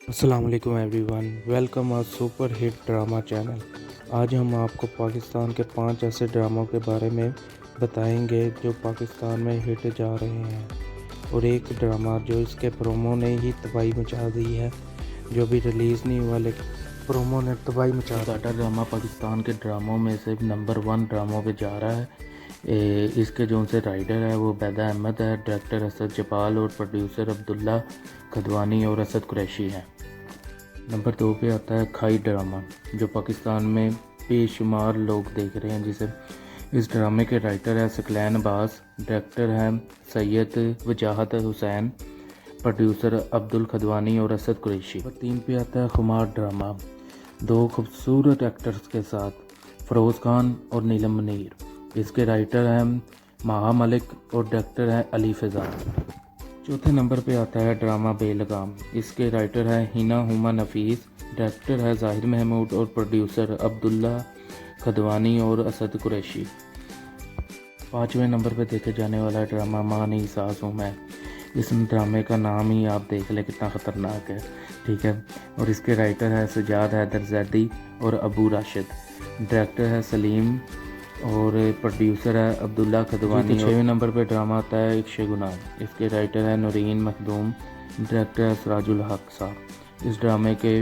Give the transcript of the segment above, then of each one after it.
السلام علیکم every one, welcome آ super hit drama channel. آج ہم آپ کو پاکستان کے 5 ایسے ڈراموں کے بارے میں بتائیں گے جو پاکستان میں ہٹ جا رہے ہیں، اور ایک ڈرامہ جو اس کے پرومو نے ہی تباہی مچا دی ہے، جو ابھی ریلیز نہیں ہوا لیکن پرومو نے تباہی مچا دی۔ ڈاٹا ڈرامہ پاکستان کے ڈراموں میں سے نمبر 1 ڈراموں پہ جا رہا ہے۔ اس کے جو سے رائٹر ہے وہ عبیدہ احمد ہے، ڈائریکٹر اسد جپال اور پروڈیوسر عبداللہ کھدوانی اور اسد قریشی ہیں۔ نمبر 2 پہ آتا ہے کھائی ڈرامہ، جو پاکستان میں بے شمار لوگ دیکھ رہے ہیں، جسے اس ڈرامے کے رائٹر ہے ثقلین عباس، ڈائریکٹر ہے سید وجاہت حسین، پروڈیوسر عبدالکھدوانی اور اسد قریشی۔ نمبر 3 پہ آتا ہے خمار ڈرامہ، 2 خوبصورت ایکٹرز کے ساتھ، فیروز خان اور نیلم منیر۔ اس کے رائٹر ہیں ماہا ملک اور ڈائریکٹر ہے علی فیضان۔ چوتھے نمبر پہ آتا ہے ڈرامہ بے لگام، اس کے رائٹر ہے ہینا ہما نفیس، ڈائریکٹر ہے ظاہر محمود اور پروڈیوسر عبداللہ کھدوانی اور اسد قریشی۔ 5ویں نمبر پہ دیکھے جانے والا ڈرامہ ماں نہیں ساس ہوں میں۔ اس ڈرامے کا نام ہی آپ دیکھ لیں کتنا خطرناک ہے، ٹھیک ہے، اور اس کے رائٹر ہے سجاد حیدر زیدی اور ابو راشد، ڈائریکٹر ہے سلیم اور پروڈیوسر ہے عبداللہ کھدوانی۔ 6ویں نمبر پہ ڈرامہ آتا ہے عشق گناہ، اس کے رائٹر ہے نورین مخدوم، ڈائریکٹر ہے سراج الحق صاحب۔ اس ڈرامے کے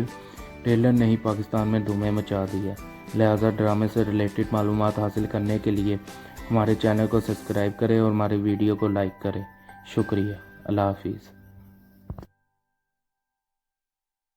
ٹریلر نے ہی پاکستان میں دھومیں مچا دی ہے، لہٰذا ڈرامے سے ریلیٹڈ معلومات حاصل کرنے کے لیے ہمارے چینل کو سبسکرائب کریں اور ہماری ویڈیو کو لائک کریں۔ شکریہ، اللہ حافظ۔